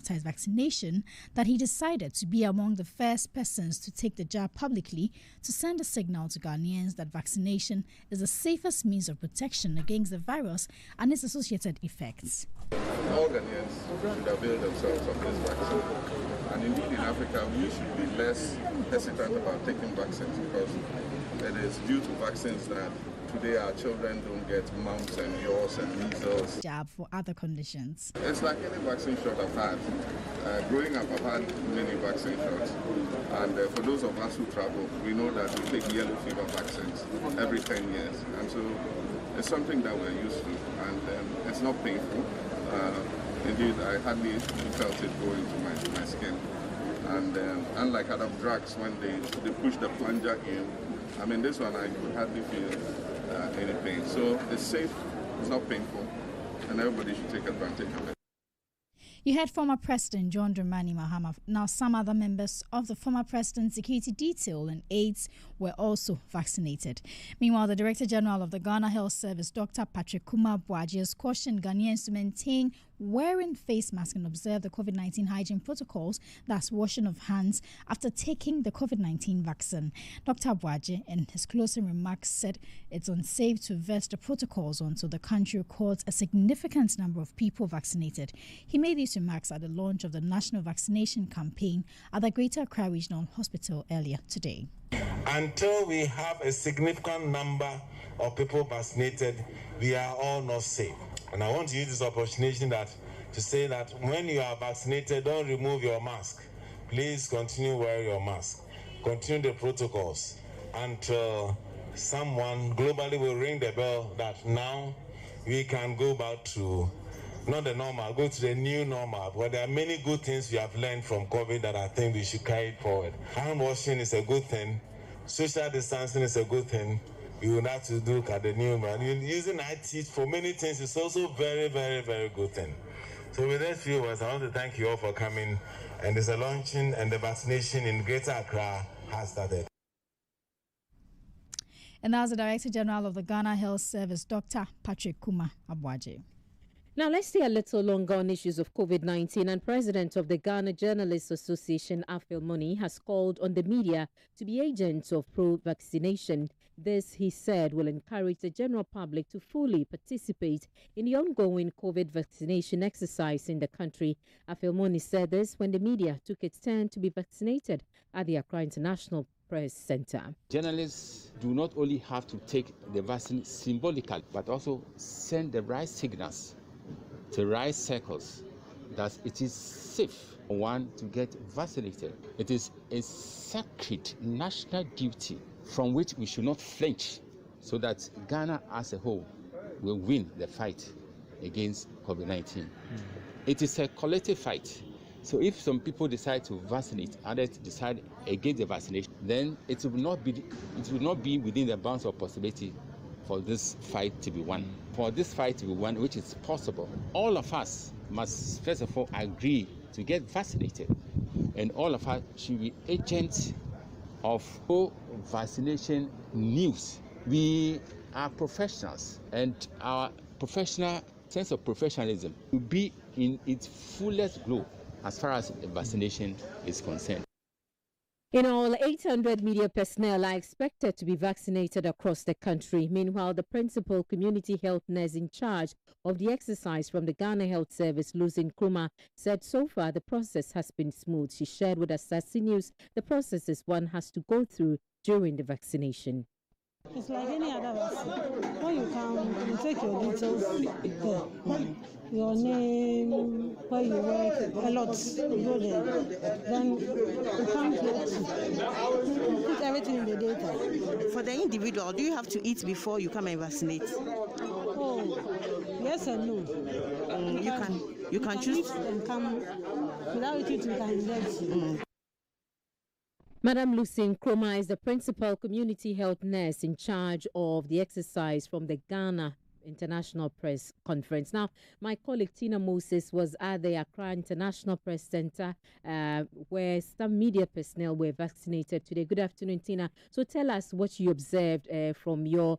democratize vaccination that he decided to be among the first persons to take the jab publicly to send a signal to Ghanaians that vaccination is the safest means of protection against the virus and its associated effects. All Ghanaians should avail themselves of this vaccine. And indeed in Africa, we should be less hesitant about taking vaccines because it is due to vaccines that today our children don't get mumps and yaws and measles. Jab for other conditions. It's like any vaccine shot I've had. Growing up, I've had many vaccine shots. And for those of us who travel, we know that we take yellow fever vaccines every 10 years. And so it's something that we're used to. And it's not painful. Indeed, I hardly felt it go into my skin. And unlike other drugs, when they push the plunger in, I mean, this one I could hardly feel any pain. So it's safe, it's not painful, and everybody should take advantage of it. You heard former President John Dramani Mahama. Now, some other members of the former president's security detail and aides were also vaccinated. Meanwhile, the Director General of the Ghana Health Service, Dr. Patrick Kuma Boaji, has cautioned Ghanaians to maintain wearing face masks and observe the COVID-19 hygiene protocols, that's washing of hands, after taking the COVID-19 vaccine. Dr. Boaji, in his closing remarks, said it's unsafe to vest the protocols until the country records a significant number of people vaccinated. He made these remarks at the launch of the national vaccination campaign at the Greater Accra Regional Hospital earlier today. Until we have a significant number of people vaccinated, we are all not safe. And I want to use this opportunity to say that when you are vaccinated, don't remove your mask. Please continue wearing your mask. Continue the protocols until someone globally will ring the bell that now we can go back to not the normal, go to the new normal. But there are many good things we have learned from COVID that I think we should carry forward. Hand washing is a good thing. Social distancing is a good thing. You will have to look at the new man. Using IT for many things is also very, very, very good thing. So with those few words, I want to thank you all for coming. And there's a launching and the vaccination in Greater Accra has started. And that's the Director General of the Ghana Health Service, Dr. Patrick Kuma Boaji. Now, let's stay a little longer on issues of COVID-19. And President of the Ghana Journalists Association, Afil Money, has called on the media to be agents of pro-vaccination. This, he said, will encourage the general public to fully participate in the ongoing COVID vaccination exercise in the country. Afil Money said this when the media took its turn to be vaccinated at the Accra International Press Center. Journalists do not only have to take the vaccine symbolically, but also send the right signals to right circles that it is safe for one to get vaccinated. It is a sacred national duty from which we should not flinch so that Ghana as a whole will win the fight against COVID-19. It is a collective fight. So if some people decide to vaccinate, others decide against the vaccination, then it will not be within the bounds of possibility for this fight to be won. For this fight to be won, which is possible, all of us must first of all agree to get vaccinated. And all of us should be agents of pro-vaccination news. We are professionals, and our professional sense of professionalism will be in its fullest glow as far as vaccination is concerned. In all, 800 media personnel are expected to be vaccinated across the country. Meanwhile, the principal community health nurse in charge of the exercise from the Ghana Health Service, Lucien Nkrumah, said so far the process has been smooth. She shared with Asaase News the processes one has to go through during the vaccination. It's like any other vaccine. When you come, you take your details, your name, where you work, a lot, you go there. Then you come here to put everything in the data. For the individual, do you have to eat before you come and vaccinate? Oh, yes and no. You can choose and come without it. You can let. Madam Lucien Nkrumah is the principal community health nurse in charge of the exercise from the Ghana International Press Conference. Now, my colleague Tina Moses was at the Accra International Press Center where some media personnel were vaccinated today. Good afternoon, Tina. So tell us what you observed from your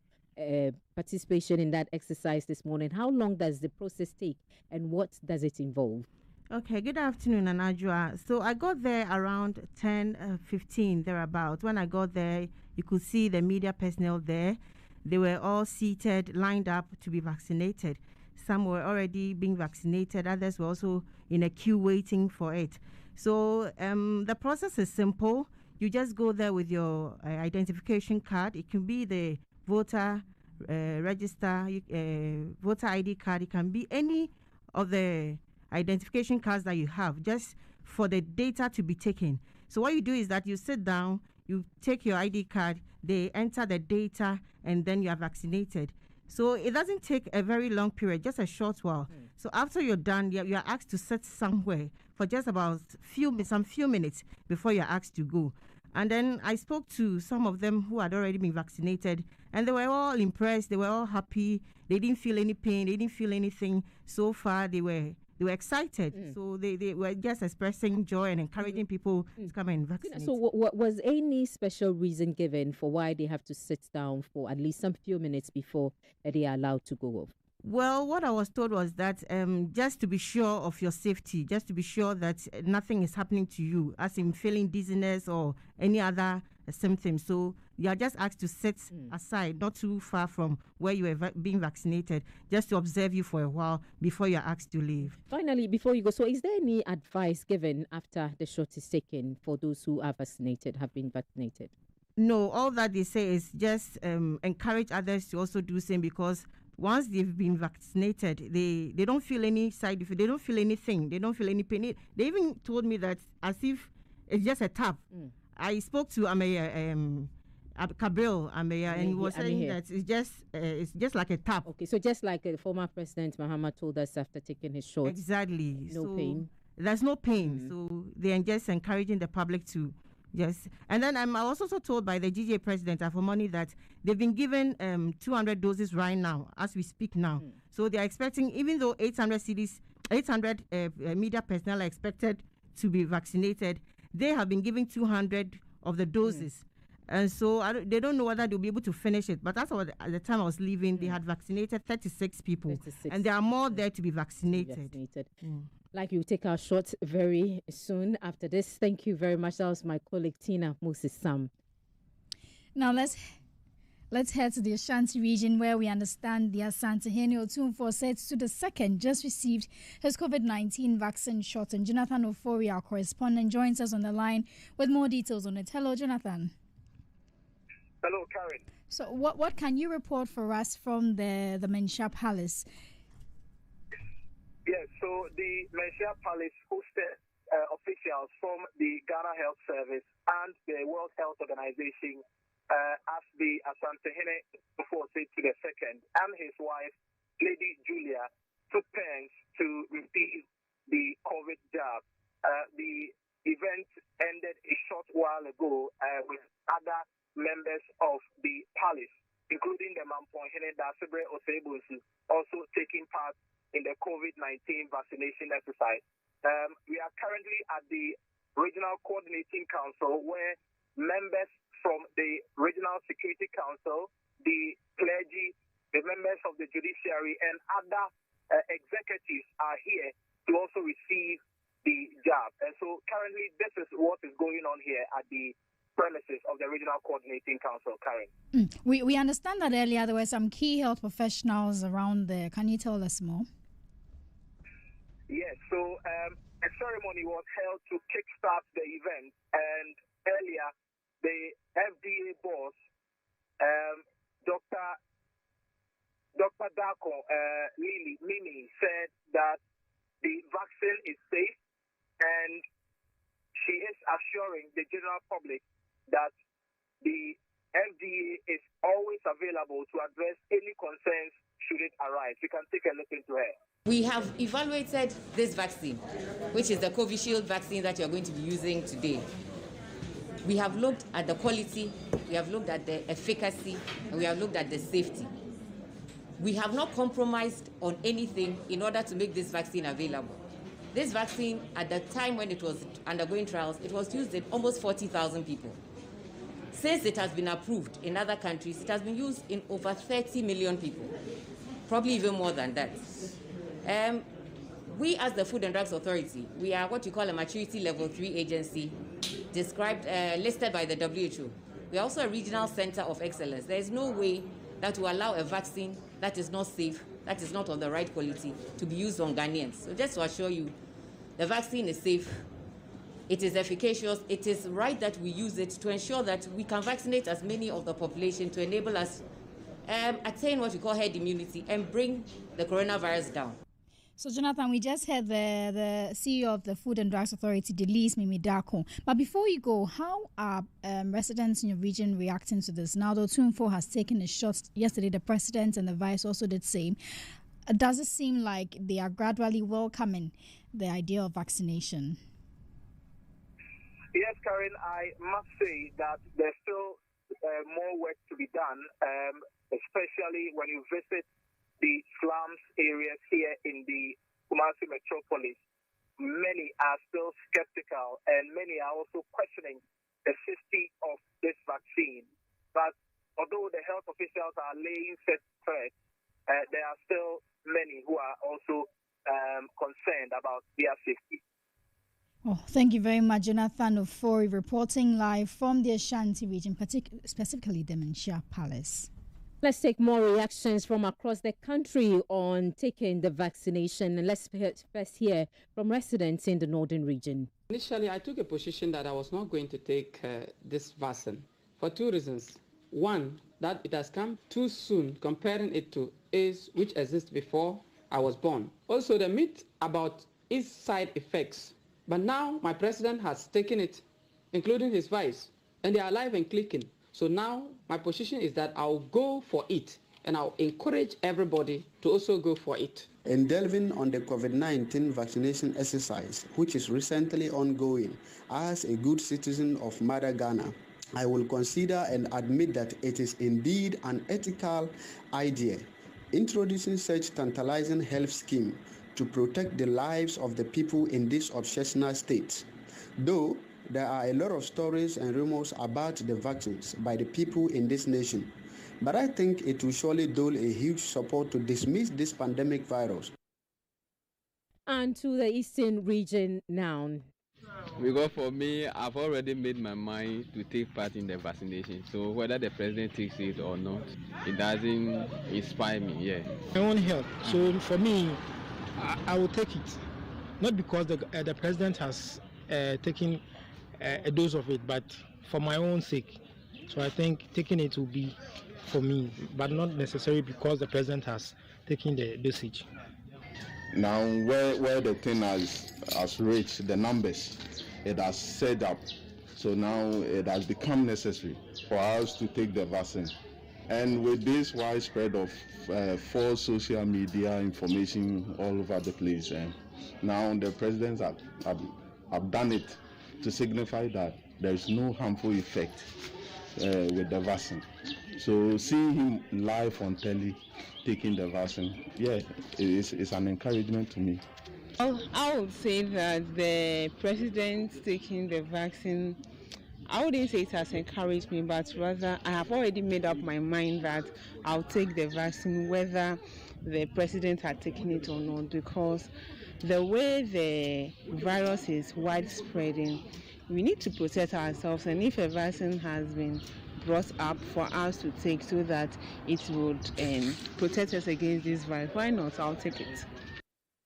participation in that exercise this morning. How long does the process take and what does it involve? Okay, good afternoon, Anajua. So I got there around 10:15 thereabout. When I got there, you could see the media personnel there. They were all seated, lined up to be vaccinated. Some were already being vaccinated. Others were also in a queue waiting for it. So the process is simple. You just go there with your identification card. It can be the voter register, voter ID card. It can be any of the identification cards that you have, just for the data to be taken. So what you do is that you sit down, you take your ID card, they enter the data, and then you are vaccinated. So it doesn't take a very long period, just a short while. So after you're done, you are asked to sit somewhere for just about some few minutes before you're asked to go. And then I spoke to some of them who had already been vaccinated, and they were all impressed. They were all happy. They didn't feel any pain. They didn't feel anything. So far, they were excited. So they were just expressing joy and encouraging people to come and vaccinate. So what was any special reason given for why they have to sit down for at least some few minutes before they are allowed to go off? Well, what I was told was that just to be sure of your safety, just to be sure that nothing is happening to you, as in feeling dizziness or any other symptoms. So you are just asked to sit aside, not too far from where you are being vaccinated, just to observe you for a while before you are asked to leave. Finally, before you go, so is there any advice given after the shot is taken for those who are vaccinated, have been vaccinated? No, all that they say is just encourage others to also do the same, because once they've been vaccinated, they don't feel any side effect. They don't feel anything. They don't feel any pain. They even told me that as if it's just a tap. I spoke to Ameya, Kabril Ameya, and he was saying that it's just like a tap. Okay, so just like the former President Mahama told us after taking his shot. Exactly. No pain. There's no pain. So they're just encouraging the public to. Yes, and then I was also told by the GJ president, Afomoni, that they've been given 200 doses right now, as we speak now. So they're expecting, even though 800 media personnel are expected to be vaccinated, they have been giving 200 of the doses. And so they don't know whether they'll be able to finish it. But that's what, at the time I was leaving, they had vaccinated 36 people. And there are more there to be vaccinated. Like you take our shot very soon after this. Thank you very much. That was my colleague Tina Moses Sam. Now let's head to the Ashanti region, where we understand the Asante Hene Otumfo said to the second just received his COVID-19 vaccine shot. And Jonathan Ofori, our correspondent, joins us on the line with more details on it. Hello, Jonathan. Hello, Karen. So what can you report for us from the Menchia Palace? Yes, so the Menchia Palace hosted officials from the Ghana Health Service and the World Health Organization as the Asante Hene Otumfo to the second and his wife, Lady Julia, took turns to receive the COVID jab. The event ended a short while ago with other members of the palace, including the Mampong Hene Dasebre Osebusu, also taking part in the COVID-19 vaccination exercise. We are currently at the Regional Coordinating Council, where members from the Regional Security Council, the clergy, the members of the judiciary, and other executives are here to also receive the jab. And so currently this is what is going on here at the premises of the Regional Coordinating Council, Karen. We understand that earlier there were some key health professionals around there. Can you tell us more? Yes, so a ceremony was held to kickstart the event, and earlier the FDA boss, Dr. Dako Mimi, said that the vaccine is safe, and she is assuring the general public that the FDA is always available to address any concerns should it arise. We can take a look into her. We have evaluated this vaccine, which is the Covishield vaccine that you're going to be using today. We have looked at the quality, we have looked at the efficacy, and we have looked at the safety. We have not compromised on anything in order to make this vaccine available. This vaccine, at the time when it was undergoing trials, it was used in almost 40,000 people. Since it has been approved in other countries, it has been used in over 30 million people, probably even more than that. We, as the Food and Drugs Authority, we are what you call a maturity level 3 agency, listed by the WHO. We are also a regional center of excellence. There is no way that will allow a vaccine that is not safe, that is not of the right quality, to be used on Ghanaians. So just to assure you, the vaccine is safe, it is efficacious, it is right that we use it to ensure that we can vaccinate as many of the population to enable us attain what we call herd immunity and bring the coronavirus down. So, Jonathan, we just heard the CEO of the Food and Drugs Authority, Delise Mimidako. But before you go, how are residents in your region reacting to this? Now, though Tunfo has taken a shot yesterday, the president and the vice also did the same. Does it seem like they are gradually welcoming the idea of vaccination? Yes, Karen, I must say that there's still more work to be done, especially when you visit the slums areas here in the Kumasi metropolis. Many are still skeptical and many are also questioning the safety of this vaccine. But although the health officials are laying set threats, there are still many who are also concerned about their safety. Oh, thank you very much, Jonathan Ofori, reporting live from the Ashanti region, specifically Dementia Palace. Let's take more reactions from across the country on taking the vaccination. And let's first hear from residents in the northern region. Initially, I took a position that I was not going to take this vaccine for 2 reasons. One, that it has come too soon comparing it to AIDS, which exists before I was born. Also, the myth about its side effects. But now my president has taken it, including his vice, and they are alive and clicking. So now my position is that I'll go for it, and I'll encourage everybody to also go for it. In delving on the COVID-19 vaccination exercise, which is recently ongoing, as a good citizen of Mother Ghana, I will consider and admit that it is indeed an ethical idea, introducing such tantalizing health scheme to protect the lives of the people in this obsessional state. Though there are a lot of stories and rumors about the vaccines by the people in this nation, but I think it will surely dole a huge support to dismiss this pandemic virus. And to the eastern region now. Because for me, I've already made my mind to take part in the vaccination. So whether the president takes it or not, it doesn't inspire me. Yeah. My own health. So for me, I will take it, not because the president has taken a dose of it, but for my own sake. So I think taking it will be for me, but not necessarily because the president has taken the dosage. Now, where the thing has reached the numbers, it has set up. So now it has become necessary for us to take the vaccine. And with this widespread of false social media information all over the place, now the presidents have done it to signify that there is no harmful effect with the vaccine. So seeing him live on telly taking the vaccine, yeah, it's an encouragement to me. I would say that the president taking the vaccine, I wouldn't say it has encouraged me, but rather I have already made up my mind that I'll take the vaccine whether the president had taken it or not, because the way the virus is widespreading, we need to protect ourselves, and if a vaccine has been brought up for us to take so that it would protect us against this virus, why not? I'll take it.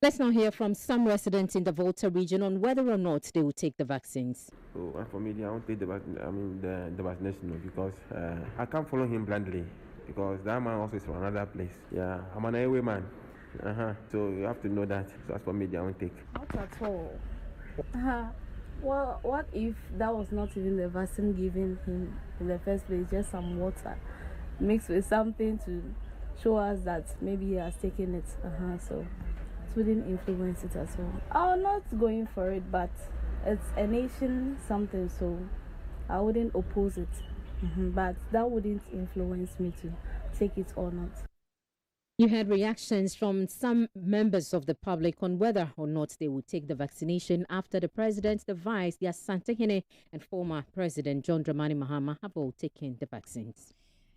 Let's now hear from some residents in the Volta region on whether or not they will take the vaccines. So, for me, I won't take the vaccination because I can't follow him blindly, because that man also is from another place. Yeah, I'm an highway man. So you have to know that. So as for me, I won't take. Not at all. Well, what if that was not even the vaccine given him in the first place, just some water mixed with something to show us that maybe he has taken it. So it wouldn't influence it as well. I'm not going for it, but it's a nation something, so I wouldn't oppose it. But that wouldn't influence me to take it or not. You had reactions from some members of the public on whether or not they would take the vaccination after the president, the vice, the Asante and former president John Dramani Mahama have all taken the vaccines.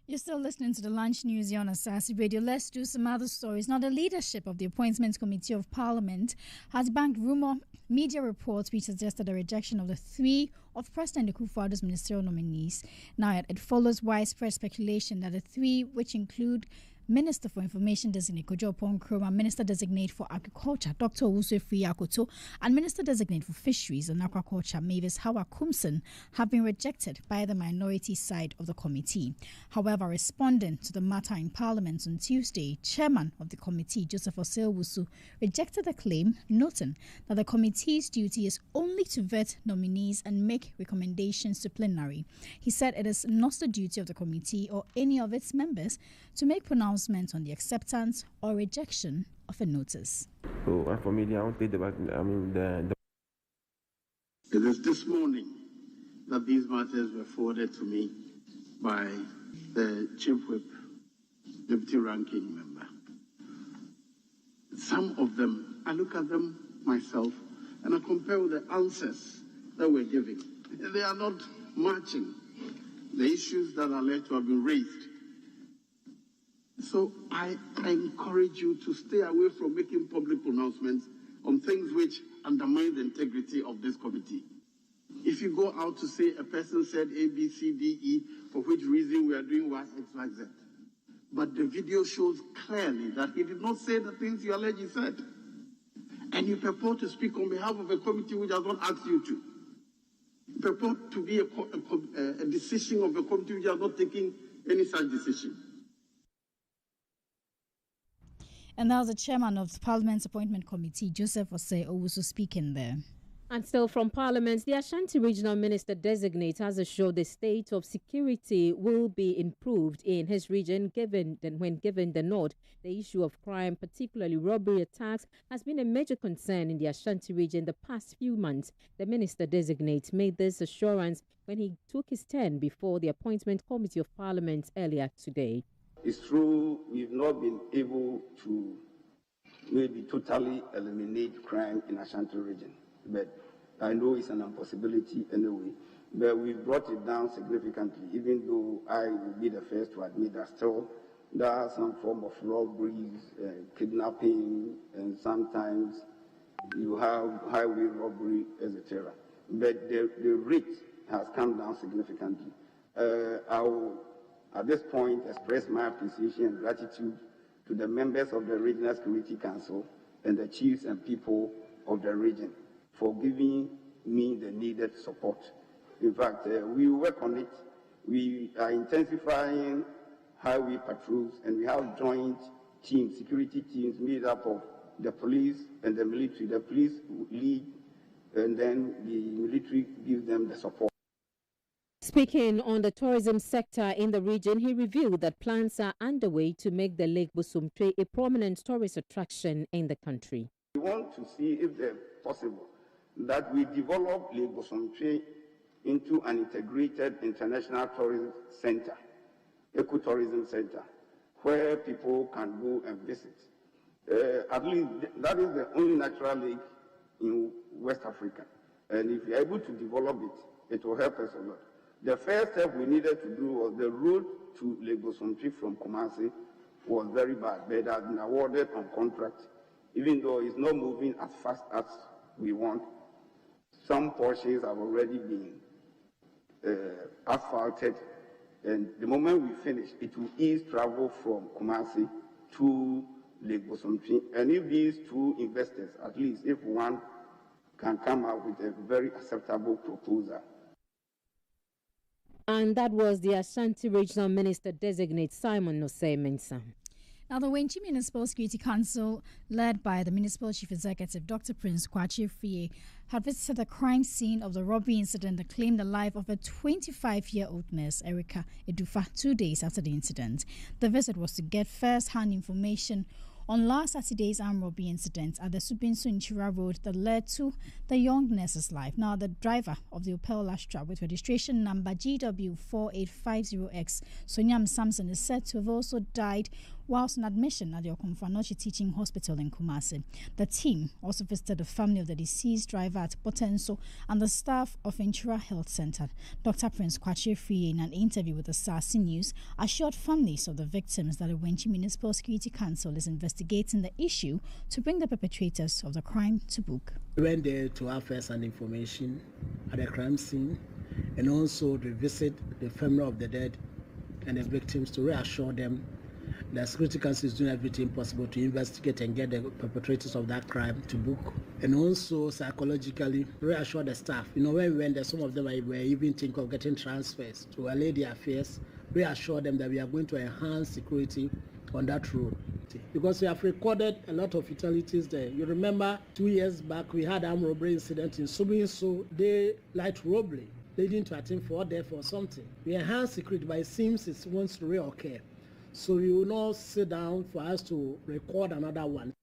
You're still listening to the Lunch News here on Asaase Radio. Let's do some other stories. Now, the leadership of the Appointments Committee of Parliament has banked rumour media reports which suggested a rejection of the 3 of President Akufo-Addo's ministerial nominees. Now, it follows widespread speculation that the 3, which include Minister for Information Designate Kojo Ponkroma, Minister Designate for Agriculture Dr. Owusu Akoto, and Minister Designate for Fisheries and Aquaculture Mavis Hawa Kumson have been rejected by the minority side of the committee. However, responding to the matter in Parliament on Tuesday, Chairman of the committee Joseph Osei-Owusu rejected the claim, noting that the committee's duty is only to vet nominees and make recommendations to plenary. He said it is not the duty of the committee or any of its members to make pronouncements on the acceptance or rejection of a notice. So, for me, I want to debate. It is this morning that these matters were forwarded to me by the Chief Whip, Deputy Ranking Member. Some of them, I look at them myself and I compare with the answers that we're giving. They are not matching the issues that are alleged to have been raised. So I encourage you to stay away from making public pronouncements on things which undermine the integrity of this committee. If you go out to say a person said A, B, C, D, E, for which reason we are doing Y, X, Y, Z. But the video shows clearly that he did not say the things you allege he said. And you purport to speak on behalf of a committee which has not asked you to. You purport to be a decision of a committee which has not taken any such decision. And that was the chairman of the Parliament's Appointment Committee, Joseph Osei-Owusu, speaking there. And still from Parliament, the Ashanti Regional Minister Designate has assured the state of security will be improved in his region when given the nod. The issue of crime, particularly robbery attacks, has been a major concern in the Ashanti region the past few months. The Minister Designate made this assurance when he took his turn before the Appointment Committee of Parliament earlier today. It's true we've not been able to maybe totally eliminate crime in Ashanti region, but I know it's an impossibility anyway. But we've brought it down significantly, even though I will be the first to admit that still there are some form of robberies, kidnapping, and sometimes you have highway robbery, etc. But the rate has come down significantly. I will, at this point, express my appreciation and gratitude to the members of the Regional Security Council and the chiefs and people of the region for giving me the needed support. In fact, we work on it. We are intensifying highway patrols, and we have joint teams, security teams made up of the police and the military. The police lead, and then the military gives them the support. Speaking on the tourism sector in the region, he revealed that plans are underway to make the Lake Bosumtwe a prominent tourist attraction in the country. We want to see if it's possible that we develop Lake Bosumtwe into an integrated international tourism center, ecotourism center, where people can go and visit. At least that is the only natural lake in West Africa. And if we are able to develop it, it will help us a lot. The first step we needed to do was the road to Lake Bosumtwe from Kumasi was very bad, but it has been awarded on contract, even though it's not moving as fast as we want. Some portions have already been asphalted, and the moment we finish, it will ease travel from Kumasi to Lake Bosumtwe. And if these two investors, at least if one can come up with a very acceptable proposal. And that was the Ashanti Regional Minister Designate Simon Osei-Mensah. Now, the Wenchi Municipal Security Council, led by the Municipal Chief Executive, Dr. Prince Kwachi Frie, had visited the crime scene of the robbery incident that claimed the life of a 25-year-old nurse, Erica Edufa, 2 days after the incident. The visit was to get first-hand information on last Saturday's armed robbery incident at the Subinsu Inchira Road that led to the young nurse's life. Now, the driver of the Opel Astra with registration number GW4850X, Sonyam Samson, is said to have also died Whilst on admission at the Okomfanochi Teaching Hospital in Kumasi, the team also visited the family of the deceased driver at Potenso and the staff of Inchura Health Center. Dr. Prince Kwache Friye, in an interview with Asaase News, assured families of the victims that the Wenchi Municipal Security Council is investigating the issue to bring the perpetrators of the crime to book. We went there to have first-hand information at the crime scene and also to visit the family of the dead and the victims to reassure them the Security Council is doing everything possible to investigate and get the perpetrators of that crime to book, and also psychologically reassure the staff. You know, when we went there, some of them were even thinking of getting transfers to allay their fears, reassure them that we are going to enhance security on that road. Because we have recorded a lot of fatalities there. You remember 2 years back, we had armed robbery incident in Subinso, daylight robbery, leading to I think 4 deaths or something. We enhance security, but it seems it wants to reoccur. So we will not sit down for us to record another one.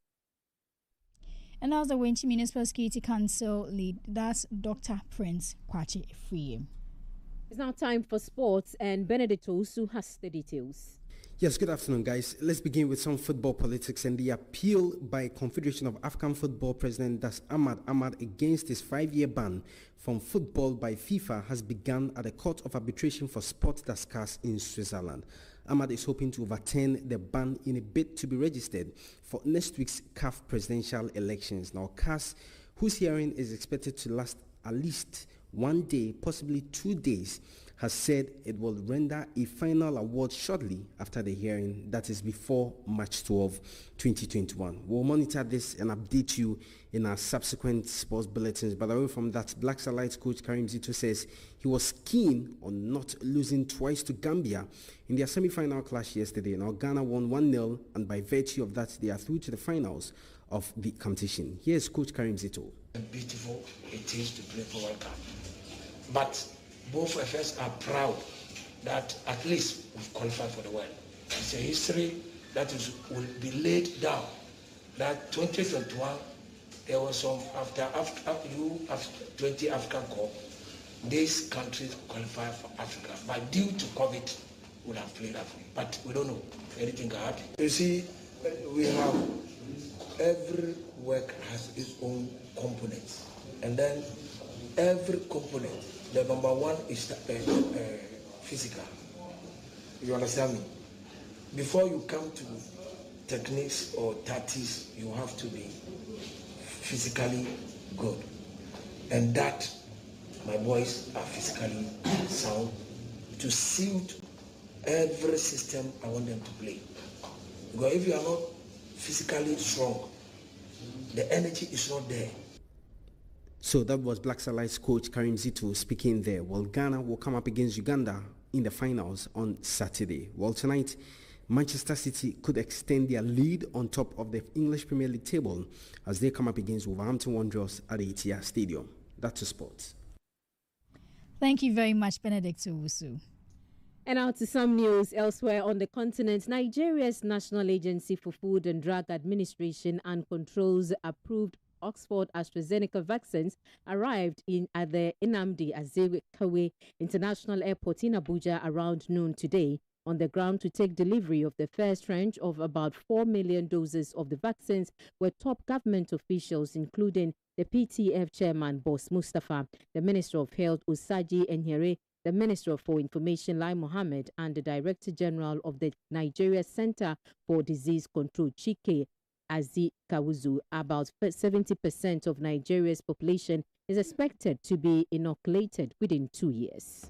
And as the Wenchi Municipal Security Council lead, that's Dr. Prince Kwache Friye. It's now time for sports, and Benedict Owusu has the details. Yes, good afternoon, guys. Let's begin with some football politics and the appeal by Confederation of African Football President Das Ahmad against his 5-year ban from football by FIFA has begun at the Court of Arbitration for Sport Daskas in Switzerland. Ahmad is hoping to overturn the ban in a bid to be registered for next week's CAF presidential elections. Now, CAS, whose hearing is expected to last at least 1 day, possibly 2 days, has said it will render a final award shortly after the hearing, that is before March 12, 2021. We'll monitor this and update you in our subsequent sports bulletins. But away from that, Black Starlights coach Karim Zito says he was keen on not losing twice to Gambia in their semi-final clash yesterday. Now, Ghana won 1-0, and by virtue of that, they are through to the finals of the competition. Here's Coach Karim Zito. Beautiful it is to play for World Cup. But both of us are proud that at least we've qualified for the world. It's a history that will be laid down. That 2021, there was some after 20 African Cup, these countries qualified for Africa. But due to COVID, would have played Africa. But we don't know. Anything can happen. You see, we have every work has its own components, and then every component. The number one is physical. You understand me? Before you come to techniques or tactics, you have to be physically good. And that, my boys are physically sound to suit every system I want them to play. Because if you are not physically strong, the energy is not there. So that was Black Starlights coach Karim Zito speaking there. Well, Ghana will come up against Uganda in the finals on Saturday. Well, tonight, Manchester City could extend their lead on top of the English Premier League table as they come up against Wolverhampton Wanderers at the Etihad Stadium. That's sports. Thank you very much, Benedict Owusu. And now to some news elsewhere on the continent. Nigeria's National Agency for Food and Drug Administration and Controls approved Oxford AstraZeneca vaccines arrived at the Nnamdi Azikiwe International Airport in Abuja around noon today on the ground to take delivery of the first tranche of about 4 million doses of the vaccines were top government officials, including the PTF chairman, Boss Mustafa, the Minister of Health, Usaji Enyere, the Minister for Information, Lai Mohammed, and the Director General of the Nigeria Center for Disease Control, Chike Azikawuzu. About 70% of Nigeria's population is expected to be inoculated within 2 years.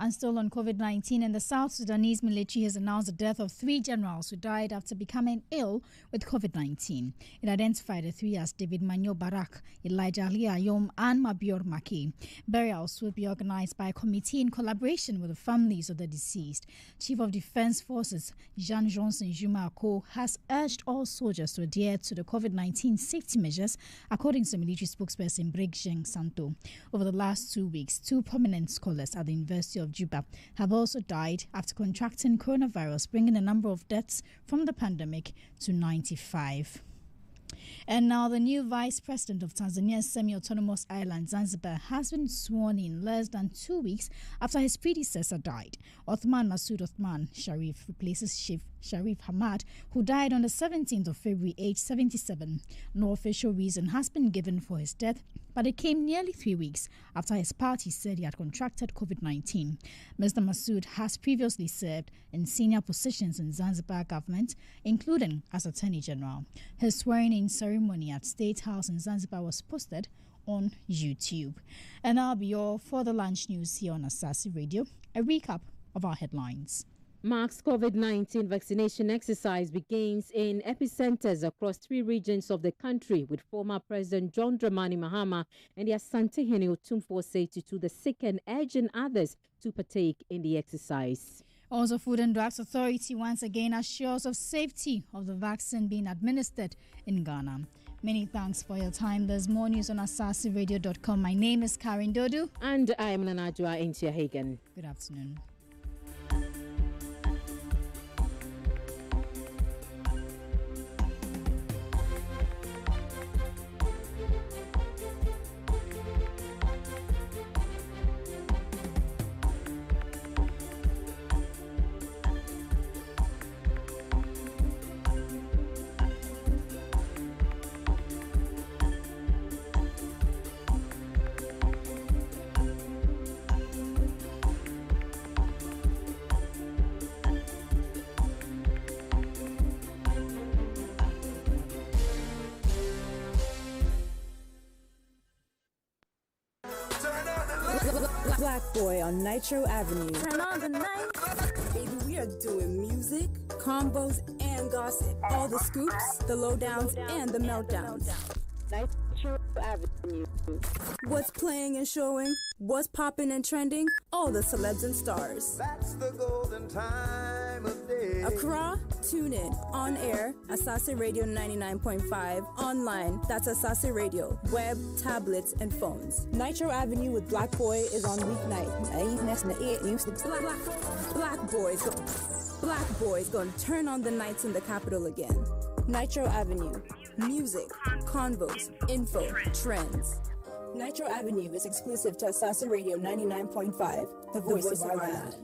And still on COVID-19, and the South Sudanese military has announced the death of 3 generals who died after becoming ill with COVID-19. It identified the 3 as David Manyo Barak, Elijah Ali Ayom, and Mabior Maki. Burials will be organized by a committee in collaboration with the families of the deceased. Chief of Defense Forces Jean Johnson Juma Ako has urged all soldiers to adhere to the COVID-19 safety measures, according to the military spokesperson Brig Jeng Santo. Over the last 2 weeks, 2 prominent scholars at the University of Juba have also died after contracting coronavirus, bringing the number of deaths from the pandemic to 95. And now the new vice president of Tanzania's semi-autonomous island, Zanzibar, has been sworn in less than 2 weeks after his predecessor died. Othman Masood Othman Sharif replaces Chief Sharif Hamad, who died on the 17th of February, aged 77. No official reason has been given for his death, but it came nearly 3 weeks after his party said he had contracted COVID-19. Mr. Masood has previously served in senior positions in Zanzibar government, including as Attorney General. His swearing-in ceremony at State House in Zanzibar was posted on YouTube. And that'll be all for the lunch news here on Asaase Radio. A recap of our headlines. Mark's COVID-19 vaccination exercise begins in epicenters across 3 regions of the country, with former President John Dramani Mahama and the Asante Hene Otumfuo Osei to the sick and urging others to partake in the exercise. Also, Food and Drugs Authority once again assures of safety of the vaccine being administered in Ghana. Many thanks for your time. There's more news on AsaseRadio.com. My name is Karen Dodu. And I am Nanajua Intia Hagen. Good afternoon. Black Boy on Nitro Avenue. Turn on the night. Baby, we are doing music, combos, and gossip. All the scoops, the lowdowns, and the meltdowns. Nitro Avenue. What's playing and showing, what's popping and trending, all the celebs and stars. That's the golden time of day. Accra, tune in. On air, Asaase Radio 99.5. Online, that's Asaase Radio. Web, tablets, and phones. Nitro Avenue with Black Boy is on weeknight. Black Boy's gonna turn on the nights in the capital again. Nitro Avenue. Music, convos, info, trends. Nitro Avenue is exclusive to Asaase Radio 99.5, the voice of our land.